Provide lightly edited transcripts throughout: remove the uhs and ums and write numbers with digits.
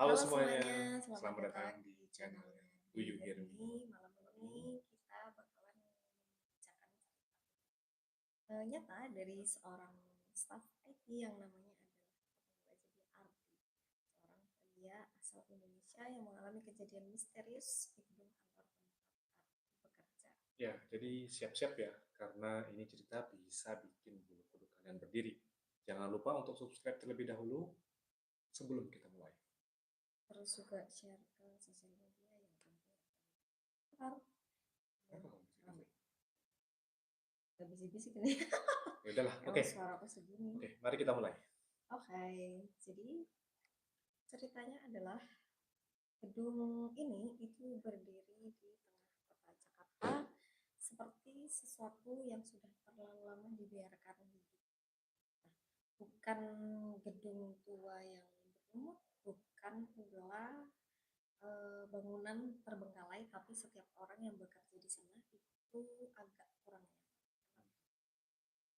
Halo Halo semuanya, semuanya, selamat selamat datang datang di di channel channelnya Uyu Uyuh Hirmi. Hirmi. Malam ini kita bakalan membacakan nyata dari seorang staf IT yang namanya adalah jadi Ardi, seorang pria asal Indonesia yang mengalami kejadian misterius di gedung kantor tempat Ardi bekerja. Ya, jadi siap-siap ya, karena ini cerita bisa bikin bulu kuduk kalian berdiri. Jangan lupa untuk subscribe terlebih dahulu sebelum kita mulai. Terus juga share ke sosial media yang tentu akan Kenapa kamu bisa ramai. gitu? Gak bisik-bisik ini. Ya udahlah, oke. Emang suara aku segini. Oke, mari kita mulai. Oke, jadi ceritanya adalah gedung ini itu berdiri di tengah kota Jakarta seperti sesuatu yang sudah terlalu lama dibiarkan hidup. Nah, bukan gedung tua yang berumur, bukan pula bangunan terbengkalai, tapi setiap orang yang bekerja di sana itu agak kurang nyaman.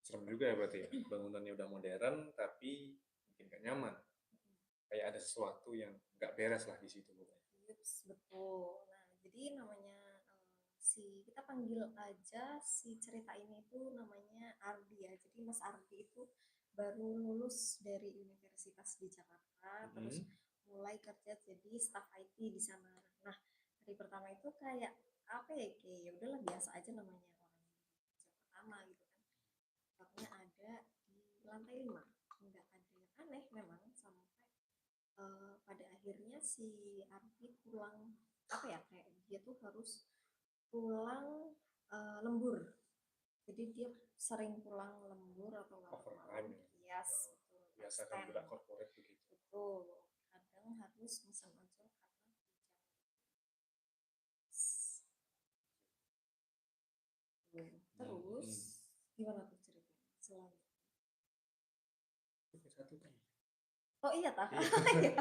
Serem juga ya berarti ya, bangunannya udah modern tapi mungkin gak nyaman. Kayak ada sesuatu yang gak beres lah di situ. Yups, betul. Nah, jadi namanya kita panggil aja si cerita ini itu namanya Ardi ya. Jadi Mas Ardi itu baru lulus dari universitas di Jakarta, terus Mm-hmm. mulai kerja jadi staff IT di sana. Nah, hari pertama itu kayak apa ya, kayak ya udahlah biasa aja namanya orang kerja pertama gitu kan. Tapi ada di lantai 5, nggak ada yang aneh memang sampai pada akhirnya si Ardi pulang, apa ya, kayak dia tuh harus pulang lembur, jadi dia sering pulang lembur atau larut malam. Overtime ya. Yes, betul, Biasa kan extend, budak corporate begitu. betul, kadang harus pesan ojol karena hujan. Terus Hmm. gimana tuh ceritanya selanjutnya? Satu kan. Oh iya tah. Iya.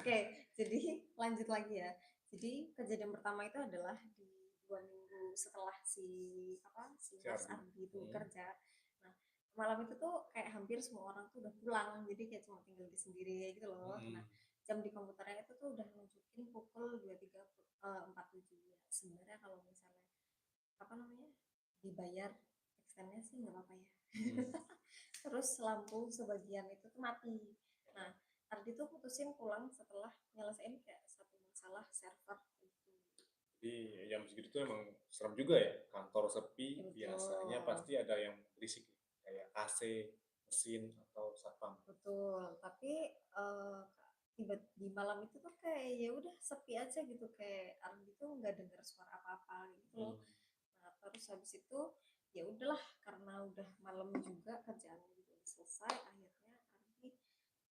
Oke, jadi lanjut lagi ya. Jadi kejadian pertama itu adalah di 2 minggu setelah si Si Mas Ardi. Ardi itu kerja. Nah, malam itu tuh kayak hampir semua orang tuh udah pulang, jadi kayak cuma tinggal dia sendiri gitu loh. Nah, Hmm. jam di komputernya itu tuh udah nunjukin pukul 23.47 ya. Sebenarnya kalau misalnya apa namanya dibayar extendnya sih nggak apa-apa ya. Hmm. Terus lampu sebagian itu tuh mati. Nah, Ardi tuh putusin pulang setelah nyelesain kayak satu masalah server itu. Jadi jam segitu tuh emang serem juga ya. Kantor sepi, biasanya Betul, pasti ada yang berisik. Kayak AC, mesin, atau satpam. betul. Tapi tiba di malam itu tuh kayak ya udah sepi aja gitu, kayak Ardi tuh nggak dengar suara apa-apa gitu loh. Hmm. Nah, terus habis itu ya udahlah, karena udah malam juga kerjaannya juga udah selesai, akhirnya Ardi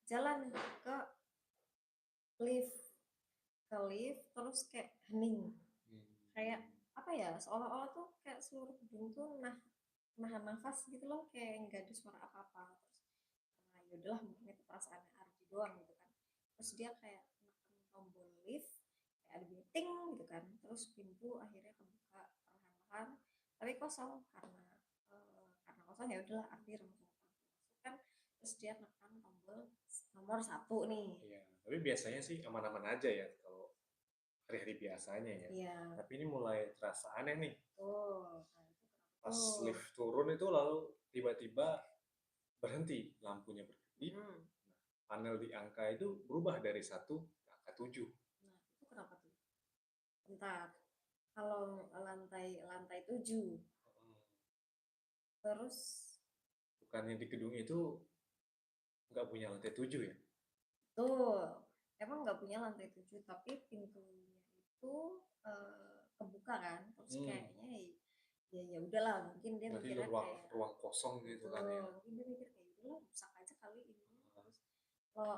jalan lift ke lift terus kayak hening, kayak apa ya, seolah-olah tuh kayak seluruh gedung tuh nahan nafas gitu loh, kayak nggak ada suara apa-apa. Terus karena ya udahlah mungkin itu perasaannya Ardi doang gitu kan, terus dia kayak menekan tombol lift, kayak ada bunyi ting gitu kan, terus pintu akhirnya kebuka perlahan-lahan tapi kosong, karena kosong ya udahlah Ardi langsung masuk kan, terus dia menekan tombol nomor 1 nih. Iya, tapi biasanya sih aman-aman aja ya kalau hari-hari biasanya ya. Iya, Tapi ini mulai terasa aneh nih. betul. Nah, itu kenapa Pas tuh? lift turun itu lalu tiba-tiba berhenti, lampunya berkedip. Hmm. Panel di angka itu berubah dari 1 ke angka 7. Nah, itu kenapa tuh? Bentar. Kalau lantai lantai 7, terus Bukannya di gedung itu nggak punya lantai 7 ya? tuh emang nggak punya lantai 7, tapi pintunya itu kebuka kan. Terus Hmm. kayaknya ya udahlah, mungkin dia Berarti mikirnya ruang kayak ruang kosong gitu kan ya? betul, mungkin dia mikir kayak udahlah rusak aja kali ini. Terus kalau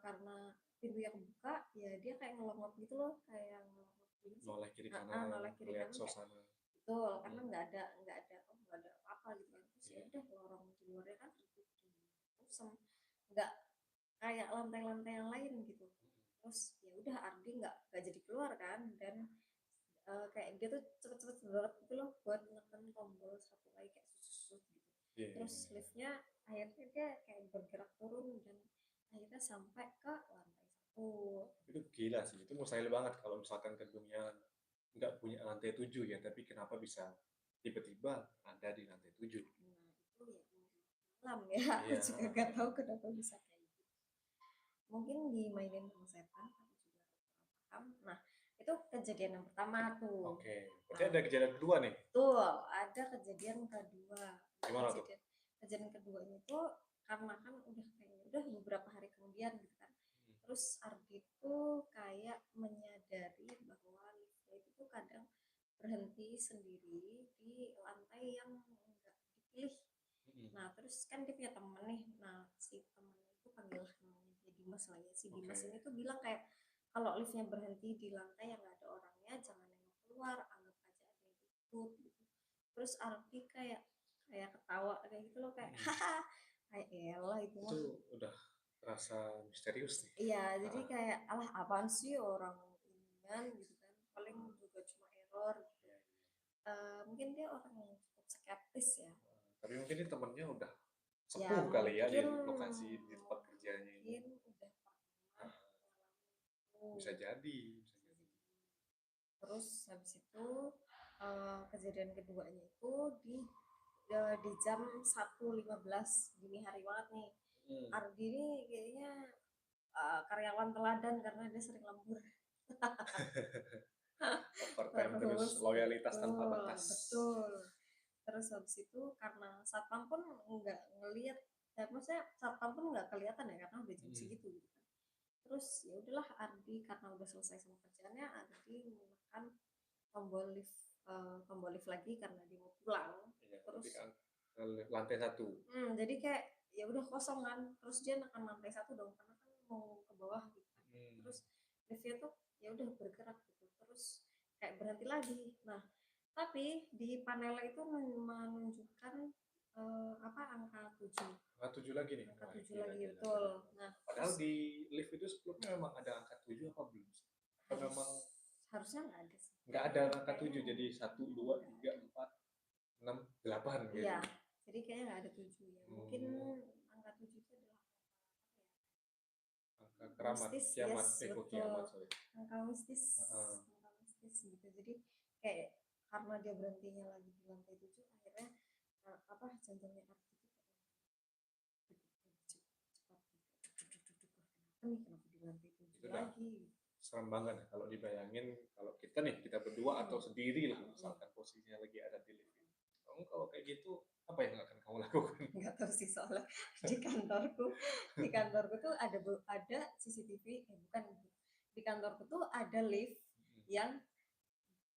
karena pintunya kebuka ya dia kayak ngelongok gitu loh, kayak ngelongok gitu sih. Noleh kiri kanan, Noleh kiri ngeliat kanan kayak suasana. betul, karena Hmm. nggak ada apa-apa gitu kan. Terus ya Iya. udah, lorong di luarnya kan tertutup kosong, nggak kayak lantai-lantai yang lain gitu. Terus ya udah Ardi nggak jadi keluar kan, dan kayak dia tuh cepet-cepet banget gitu loh buat neken tombol 1 lagi kayak susut gitu. Iya, iya, Terus iya. liftnya akhirnya dia kayak bergerak turun, dan akhirnya sampai ke lantai 1. Itu gila sih, itu mustahil banget kalau misalkan gedungnya nggak punya lantai 7 ya, tapi kenapa bisa tiba-tiba ada di lantai 7? Nah itu ya malam ya, aku Iya, juga gak tahu kenapa bisa kayak gitu. Mungkin dimainin sama setan, aku juga kurang paham. Nah itu kejadian yang pertama tuh. oke. Berarti Nah, ada kejadian kedua nih. betul, ada kejadian kedua. Nah, Gimana tuh? kejadian keduanya itu karena kan udah kayak udah beberapa hari kemudian gitu kan. Hmm. Terus Ardi tuh kayak menyadari bahwa liftnya itu tuh kadang berhenti sendiri di lantai yang enggak dipilih. Nah, terus kan dia punya temen nih. Nah, si temennya itu panggil namanya dia Dimas lah ya. Si Dimas ini tuh bilang kayak kalau liftnya berhenti di lantai yang nggak ada orangnya, jangan nengok keluar, anggap aja ada yang ikut gitu. Terus Ardi kayak kayak ketawa kayak gitu loh kayak haha, kayak elah itu mah. Itu udah terasa misterius nih. Iya, jadi kayak alah apaan sih orang ini kan gitu kan. Paling juga cuma error gitu. Iya, iya. Mungkin dia orang yang cukup skeptis ya. Tapi mungkin ini temennya udah Ya sepuh kali ya di mungkin lokasi di tempat kerjanya ini. mungkin udah pernah Nah, ngalamin bisa itu. jadi, bisa jadi. Terus habis itu kejadian keduanya itu di jam 1.15 dini hari banget nih. Ardi ini kayaknya karyawan teladan karena dia sering lembur. Overtime terus Terus loyalitas tanpa betul, batas. betul. Terus habis itu karena satpam pun nggak ngelihat, maksudnya satpam pun nggak kelihatan ya karena udah jam segitu gitu kan. Terus ya udahlah Ardi karena udah selesai sama kerjaannya, Ardi menekan tombol lift lagi karena dia mau pulang. Ya, Terus ke lantai 1. jadi kayak ya udah kosong kan. Terus dia nekan lantai 1 dong karena kan mau ke bawah gitu kan. Terus liftnya tuh ya udah bergerak gitu. Terus kayak berhenti lagi. Nah, tapi di panelnya itu menunjukkan apa angka 7. Angka 7 lagi nih. Angka Wah, 7 gila, lagi gila, betul. gila. Nah, Padahal terus di lift itu sebelumnya memang ada angka 7 apa belum sih? Atau harus memang harusnya nggak ada sih. nggak ada angka 7, jadi 1, 2, Nggak 3, ada. 4, 6, 8 gitu. Iya, jadi kayaknya nggak ada 7 ya. Mungkin angka 7 itu adalah Angka keramat, mistis, kiamat, yes, kok betul. kiamat, sorry. Angka mistis, angka mistis gitu. Jadi kayak karena dia berhentinya lagi di lantai 7, akhirnya apa jantungnya Arti itu kenapa di lantai 7 Itu udah lagi. serem banget ya kalau dibayangin, kalau kita nih, kita berdua atau sendiri lah, misalkan posisinya lagi ada di lift ini. Kamu kalau kayak gitu, apa yang akan kamu lakukan? Nggak tahu sih soalnya di kantorku tuh ada CCTV, bukan, di kantorku tuh ada lift yang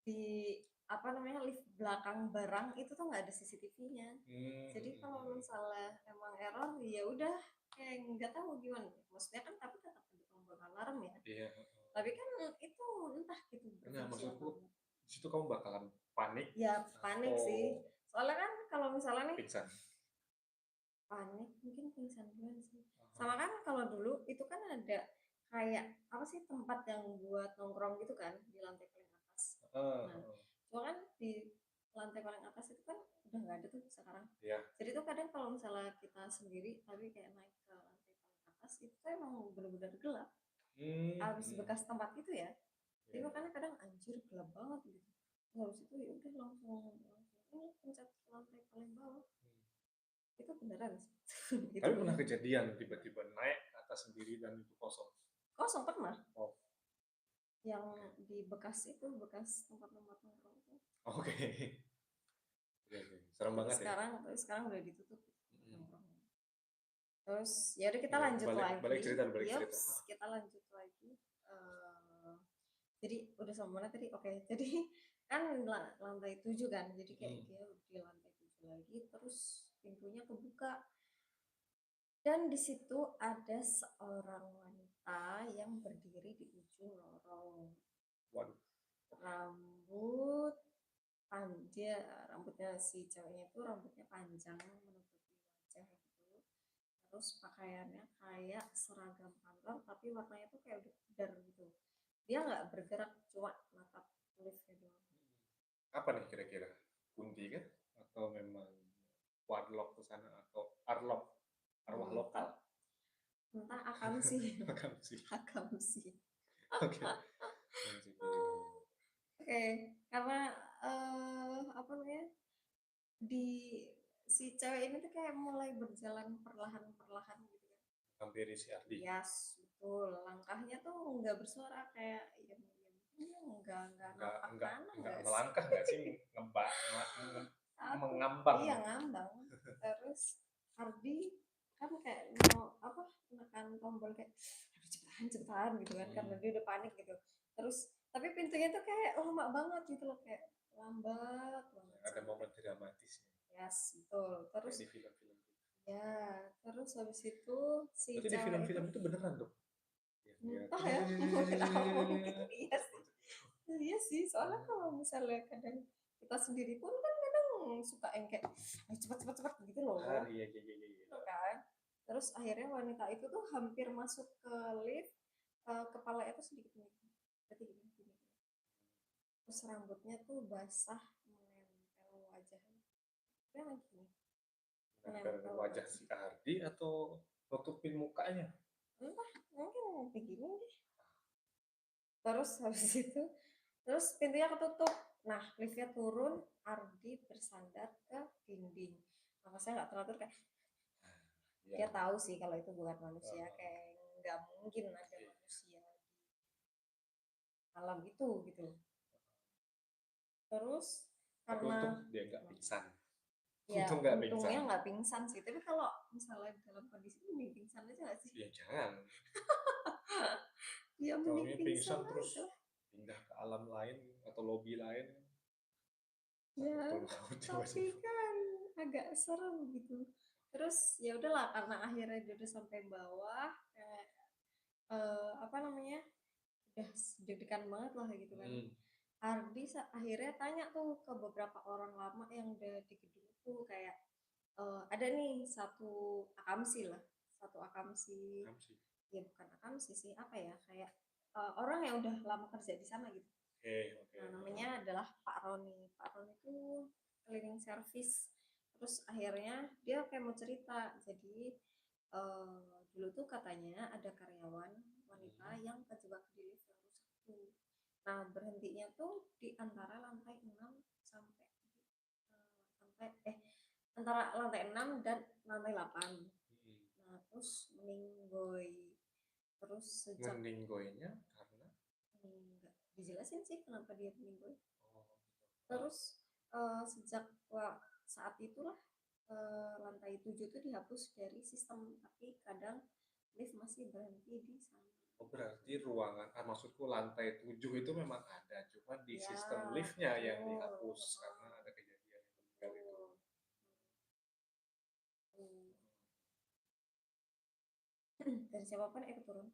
di apa namanya lift belakang barang itu tuh nggak ada CCTV-nya. Jadi kalau misalnya emang error ya udah kayak nggak tahu gimana. Maksudnya kan tapi tetap ada tombol alarm ya. Iya. Tapi kan itu entah gitu Nah, berfungsi apa. maksudku di situ kamu bakalan panik Ya panik sih. Soalnya kan kalau misalnya nih pingsan. panik mungkin pingsan duluan sih. Sama kan kalau dulu itu kan ada kayak apa sih tempat yang buat nongkrong gitu kan di lantai paling atas. Nah, cuma kan di lantai paling atas itu kan udah nggak ada tuh sekarang. Iya. Jadi tuh kadang kalau misalnya kita sendiri tapi kayak naik ke lantai paling atas itu tuh emang benar-benar gelap. Abis bekas tempat itu ya. Jadi makanya kadang anjir gelap banget gitu. Habis itu ya udah langsung ini pencet lantai paling bawah. Itu beneran sih. Tapi pernah kejadian tiba-tiba naik ke atas sendiri dan itu kosong. Kosong pernah. Oh. Yang di bekas itu bekas tempat-tempat nongkrong itu. Oke. Serem banget ya. Sekarang udah ditutup. Terus ya udah kita lanjut lagi. Balik cerita. Kita lanjut lagi. Jadi udah sama mana tadi? Oke, jadi kan lantai 7 kan. Jadi kayak dia di lantai 7 lagi terus pintunya kebuka. Dan di situ ada seorang wanita yang berdiri di ujung lorong. Waduh. Rambutnya si ceweknya itu rambutnya panjang menutupi wajah gitu. Terus pakaiannya kayak seragam kantor tapi warnanya tuh kayak udah pudar gitu. Dia nggak bergerak, cuma natap liftnya doang. Apa nih kira-kira? Kunti kan? Atau memang warlock ke sana atau arwah lokal? Entah akamsi. Akamsi. Akamsi. Oke. Anjing, iya, iya, iya. Oke, karena apa namanya, di si cewek ini tuh kayak mulai berjalan perlahan-perlahan gitu kan. Hampiri si Ardi. Yes, betul. Langkahnya tuh nggak bersuara kayak ya nggak napak tanah Enggak nggak sih? melangkah nggak sih, Aku mengambang iya ya. ngambang. Terus Ardi kan kayak mau apa menekan tombol kayak aduh cepetan cepetan gitu kan karena dia udah panik gitu. Terus tapi pintunya tuh kayak lama banget gitu loh kayak lambat banget Ada sampai momen dramatisnya yes betul. Terus kayak di film-film. ya terus habis itu si Berarti di cewek itu film-film itu beneran dong? Ya, dia entah ya kenapa mungkin iya sih. Iya sih, soalnya kalau misalnya kadang kita sendiri pun kan kadang suka yang kayak "Ayo cepet cepet cepet gitu ah loh, iya iya iya iya. gitu kan. Terus akhirnya wanita itu tuh hampir masuk ke lift, kepala itu sedikit menyimpang. Berarti gini, gini, gini. Terus rambutnya tuh basah menempel wajahnya. Dia lagi gini, Nempel menempel wajah wajah. si Ardi atau nutupin mukanya? Entah, mungkin begini deh. Terus habis itu, terus pintunya ketutup. Nah, liftnya turun, Ardi bersandar ke dinding. Maka saya nggak teratur kayak Ya. dia tahu sih kalau itu bukan manusia, Uh, kayak nggak mungkin ada iya. manusia di alam itu gitu. Terus Tapi karena untung dia nggak pingsan. ya Untung nggak untungnya pingsan. nggak pingsan sih. Tapi kalau misalnya dalam kondisi ini pingsan aja nggak sih? Ya jangan. Ya mending Taunya pingsan pingsan terus aja. pindah ke alam lain atau lobi lain. Ya, Sakaratul maut tapi tiba-tiba. kan agak serem gitu. Terus ya udahlah karena akhirnya dia udah sampai bawah kayak apa namanya? Udah deg-degan banget lah gitu kan. Hmm. Ardi akhirnya tanya tuh ke beberapa orang lama yang udah di gedung itu kayak ada nih satu akamsi lah, satu akamsi, Apa sih? ya bukan akamsi sih, apa ya kayak orang yang udah lama kerja di sana gitu. Oke, oke. Nah, namanya adalah Pak Roni. Pak Roni itu cleaning service. Terus akhirnya dia kayak mau cerita. Jadi dulu tuh katanya ada karyawan wanita Hmm. yang terjebak di lift yang rusak tuh. Nah, berhentinya tuh di antara lantai 6 sampai sampai antara lantai 6 dan lantai 8. Hmm. Nah, terus meninggoy. Terus sejak Meninggoynya karena nggak dijelasin sih kenapa dia meninggoy. oh, Terus sejak saat itulah lantai 7 itu dihapus dari sistem, tapi kadang lift masih berhenti di sana. oh, berarti ruangan, maksudku lantai 7 itu memang ada, cuma di Ya, sistem liftnya yang betul. dihapus karena ada kejadian yang meninggal itu. Betul. Dari siapapun ikut turun.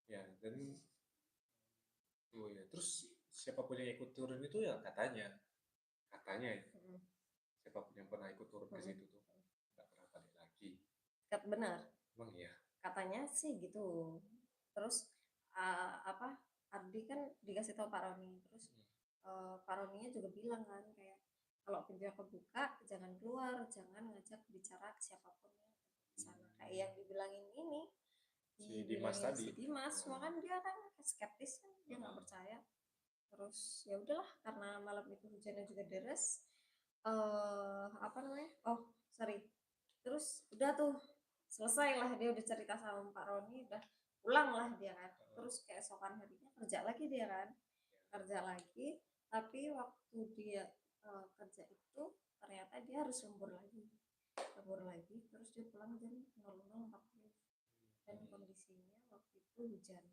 Ya, dan oh ya, terus siapapun yang ikut turun itu ya katanya ya, siapapun yang pernah ikut turun ke situ tuh nggak pernah balik lagi. Benar. Emang ya? Katanya sih gitu. Terus apa Ardi kan dikasih tahu Pak Roni. Terus Pak Roninya juga bilang kan kayak kalau pintunya kebuka jangan keluar, jangan ngajak bicara siapapun yang di sana. Kayak yang dibilangin ini, Si Dimas dibilangin tadi. si Dimas, kan dia kan skeptis kan, dia nggak percaya. Terus ya udahlah karena malam itu hujannya juga deras. Apa namanya? Oh, sorry. Terus udah tuh selesai lah dia udah cerita sama Pak Roni udah pulang lah dia kan terus keesokan harinya kerja lagi dia kan kerja lagi tapi waktu dia kerja itu ternyata dia harus lembur lagi terus dia pulang jam 00.40 dan kondisinya waktu itu hujan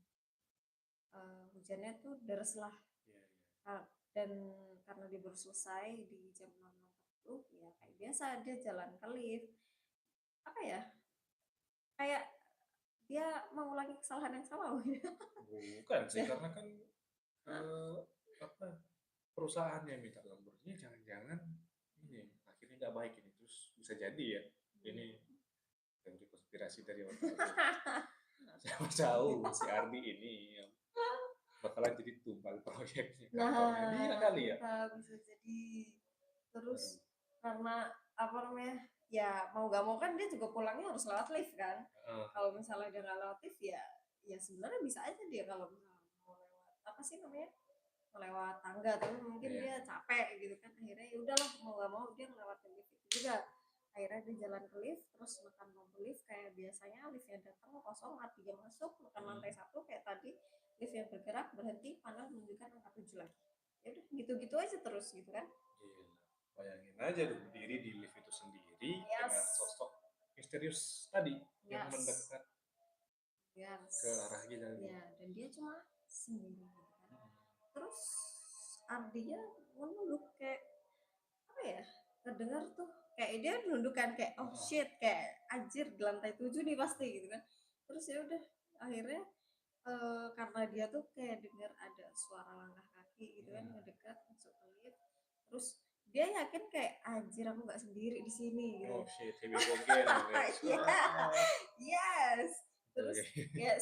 hujannya tuh deras lah. Iya, iya. Dan karena dia baru selesai di jam 00.40 ya kayak biasa dia jalan ke lift apa ya kayak dia mengulangi kesalahan yang sama loh. Bukan sih, Ya. karena kan eh, apa perusahaan yang minta lemburnya jangan-jangan ini akhirnya nggak baik ini terus bisa jadi ya ini teori konspirasi dari otak. Siapa tahu si Ardi ini yang bakalan jadi tumbal proyeknya kantornya dia Nah, kali ya. bisa jadi. Terus karena apa namanya? ya mau gak mau kan dia juga pulangnya harus lewat lift kan. Kalau misalnya dia nggak lewat lift ya sebenarnya bisa aja dia kalau misalnya mau lewat apa sih namanya, melewat tangga, tapi mungkin dia capek gitu kan, akhirnya ya udahlah mau gak mau dia ngelewatin lift itu juga. Akhirnya dia jalan ke lift, terus makan tombol lift kayak biasanya, liftnya datang kosong, artinya masuk, makan lantai 1 kayak tadi, lift yang bergerak berhenti, panel menunjukkan angka 7 lagi. Ya udah gitu-gitu aja terus gitu kan. Gila. Bayangin aja tuh berdiri di lift itu sendiri dengan sosok misterius tadi yang mendekat ke arah kita. Ya, dan dia cuma sendiri gitu kan. Terus Ardinya menunduk kayak apa ya? Terdengar tuh kayak dia menundukkan kayak oh shit, kayak anjir di lantai 7 nih pasti gitu kan. Terus ya udah akhirnya karena dia tuh kayak dengar ada suara langkah kaki gitu kan ngedekat masuk ke lift. Terus dia yakin kayak anjir aku nggak sendiri di sini gitu. Oh shit, here we go again. Yes. Terus kayak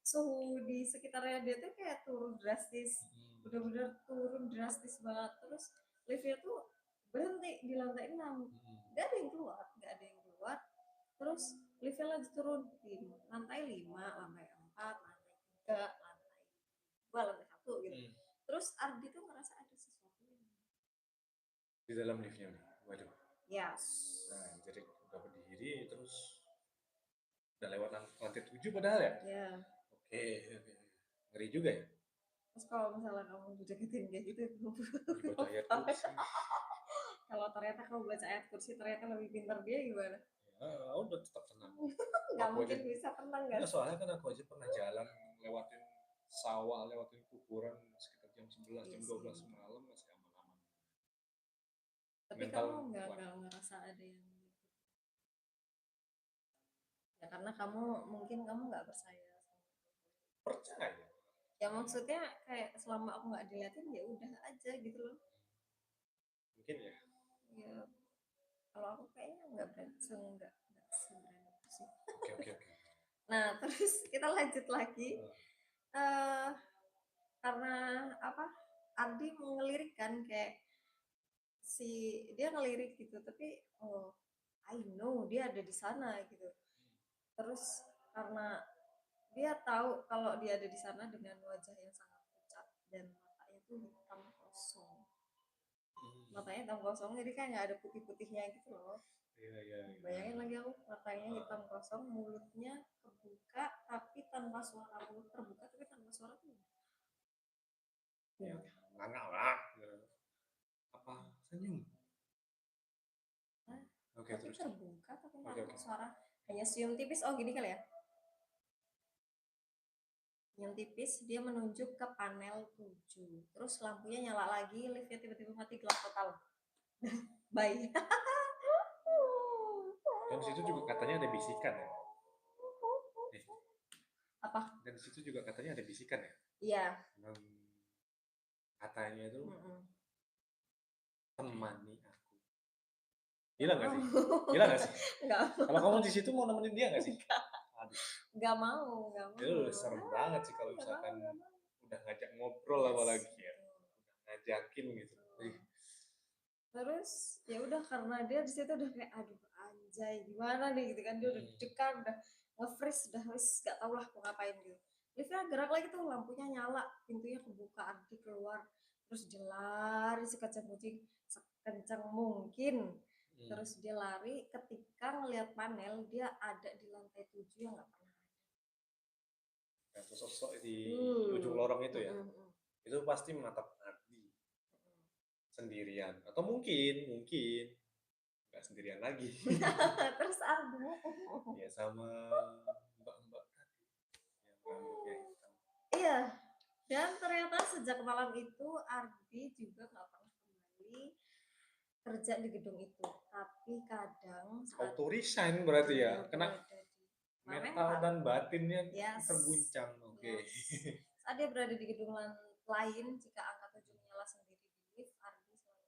suhu di sekitarnya dia tuh kayak turun drastis, bener-bener turun drastis banget. Terus liftnya tuh berhenti di lantai 6, nggak ada yang keluar. Terus liftnya lagi turun di lantai 5, lantai 4, lantai 3, lantai 2, lantai 1 gitu. Terus Ardi tuh ngerasa ada sesuatu yang di dalam liftnya nih. Waduh. Yes. Nah, jadi udah berdiri terus udah lewat lantai 7 padahal ya? Iya. Oke. Ngeri juga ya? Terus kalau misalnya kamu dideketin kayak gitu, baca ayat kursi. kalau ternyata kamu baca ayat kursi ternyata lebih pintar dia gimana? Ya, udah tetap tenang. Nggak mungkin bisa tenang kan? Soalnya kan aku aja pernah jalan lewatin sawah, lewatin kuburan sekitar jam 11, jam 12 malam masih aman-aman. Tapi kamu nggak ngerasa ada yang ya karena mungkin kamu nggak percaya sama percaya ya, maksudnya kayak selama aku nggak diliatin ya udah aja gitu loh. Mungkin ya kalau aku kayaknya nggak berani seberani itu sih. Oke. Nah terus kita lanjut lagi. Karena apa, Ardi mengelirikkan kayak dia ngelirik gitu, tapi oh I know dia ada di sana gitu. Terus karena dia tahu kalau dia ada di sana dengan wajah yang sangat pucat dan matanya tuh hitam kosong. Matanya hitam kosong, jadi kayak nggak ada putih-putihnya gitu loh. Iya. Bayangin lagi aku, matanya hitam kosong, mulutnya kebuka tapi tanpa suara, mulut terbuka tapi tanpa suara tuh. Ya, nggak lah. Apa senyum? Oke, tapi terus terbuka tapi tanpa suara, hanya senyum tipis. Oh gini kali ya, senyum tipis. Dia menunjuk ke panel 7, terus lampunya nyala lagi, liftnya tiba-tiba mati, gelap total. Bye. Dan situ juga katanya ada bisikan ya. Apa? Dan situ juga katanya ada bisikan ya. Iya. Katanya itu temani aku. Gila nggak sih? Enggak. Kalau kamu di situ mau nemenin dia nggak sih? Nggak mau. Itu udah serem banget sih kalau misalkan udah ngajak ngobrol apalagi ya. Udah ngajakin gitu. Terus ya udah, karena dia di situ udah kayak aduh anjay gimana nih gitu kan, dia udah deg-degan, udah nge-freeze, udah wis gak tau lah mau ngapain gitu. Liftnya gerak lagi tuh, lampunya nyala, pintunya kebuka, Ardi keluar, terus dia lari sekejap kucing, sekencang mungkin. Terus dia lari, ketika ngelihat panel dia ada di lantai 7 yang nggak pernah ada. Yang sosok di ujung lorong itu ya, itu pasti menatap Ardi sendirian, atau mungkin nggak sendirian lagi. Terus Ardi ya sama mbak tadi yang rambutnya hitam. Iya, dan ternyata sejak malam itu Ardi juga nggak pernah kembali kerja di gedung itu. Tapi kadang saat auto resign berarti ya, kena mental dan batinnya terguncang. Saat dia berada di gedung lain, jika angka 7 menyala sendiri di lift, Ardi selalu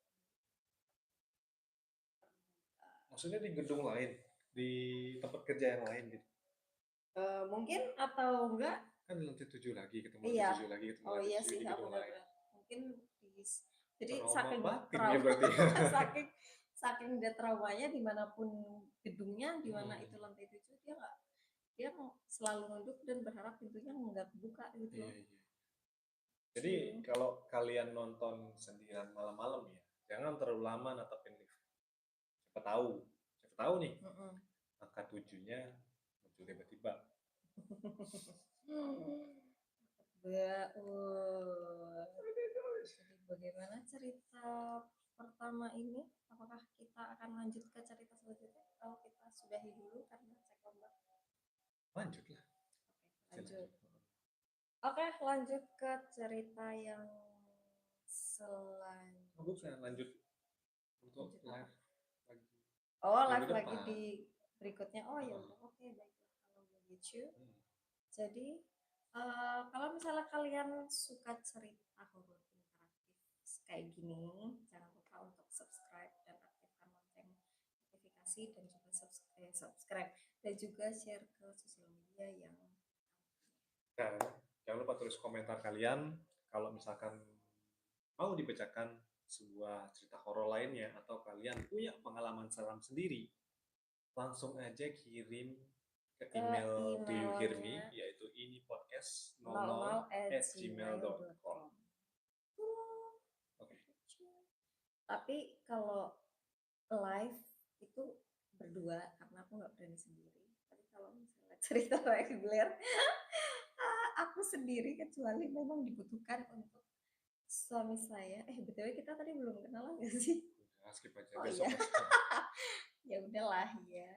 maksudnya di gedung lain, di tempat kerja yang lain gitu. Mungkin atau enggak kan di lantai 7 lagi ketemu lantai 7 lagi ketemu lantai 7 di gedung lain. Mungkin jadi saking trauma berarti. saking dia traumanya dimanapun gedungnya, dimana Hmm. itu lantai 7, dia selalu nunduk dan berharap pintunya nggak kebuka gitu Iya, loh. iya. Jadi Lucu. kalau kalian nonton sendirian malam-malam ya, jangan terlalu lama natapin lift. Siapa tahu nih Mm-mm. angka 7-nya muncul tiba-tiba. Jadi bagaimana cerita pertama ini? Apakah kita akan lanjut ke cerita selanjutnya? Kalau kita sudahi dulu karena cek ombak. Lanjut lah. Oke, lanjut. Lanjut. Oke, lanjut ke cerita yang Oh, bukan, selanjutnya. lanjut untuk Lanjut apa? live lagi Oh, minggu live lagi depan. di berikutnya. Oh ya Heeh. udah, oke baiklah kalau begitu. Hmm. Jadi kalau misalnya kalian suka cerita horor interaktif kayak gini, jangan lupa untuk subscribe dan aktifkan lonceng notifikasi dan juga subscribe dan juga share ke sosial media yang Dan jangan lupa tulis komentar kalian kalau misalkan mau dibacakan sebuah cerita horor lainnya atau kalian punya pengalaman seram sendiri, langsung aja kirim ke ke email Do You Hear Me, emailnya yaitu ini podcast 00@gmail.com. 00@gmail.com. Oke. Tapi kalau live itu berdua karena aku nggak berani sendiri. Tapi kalau misalnya cerita reguler, aku sendiri kecuali memang dibutuhkan untuk suami saya. BTW kita tadi belum kenalan nggak sih? Udah, skip aja Oh besok iya, aja. ya udahlah ya.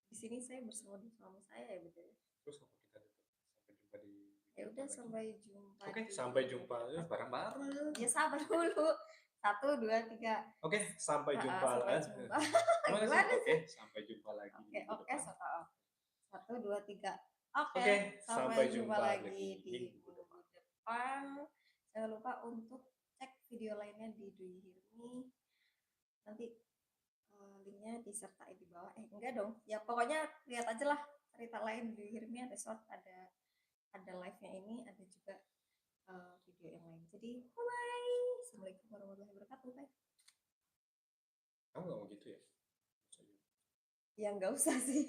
Di sini saya bersama suami saya ya BTW. Terus apa kita tutup? Sampai jumpa di Ya video udah depan lagi. sampai jumpa. Oke, di sampai video jumpa depan. bareng-bareng. Ya sabar dulu. 1, 2, 3. Oke, sampai jumpa Sampai lagi. jumpa. Gimana sih? Gimana Oke, sih? sampai jumpa lagi di Oke, minggu oke, depan. 1, 2, 3. Oke, Oke, sampai jumpa lagi di minggu minggu depan. depan. Jangan lupa untuk cek video lainnya di Do You Hear Me. Nanti linknya disertai di bawah. Enggak dong. Ya pokoknya lihat aja lah cerita lain di Do You Hear Me, ada short, ada live-nya ini, ada juga video yang lain. Jadi, bye. Assalamualaikum warahmatullahi wabarakatuh. Bye. Kamu nggak mau gitu ya? Ya nggak usah sih.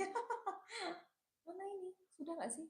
Mana ini? Sudah nggak sih?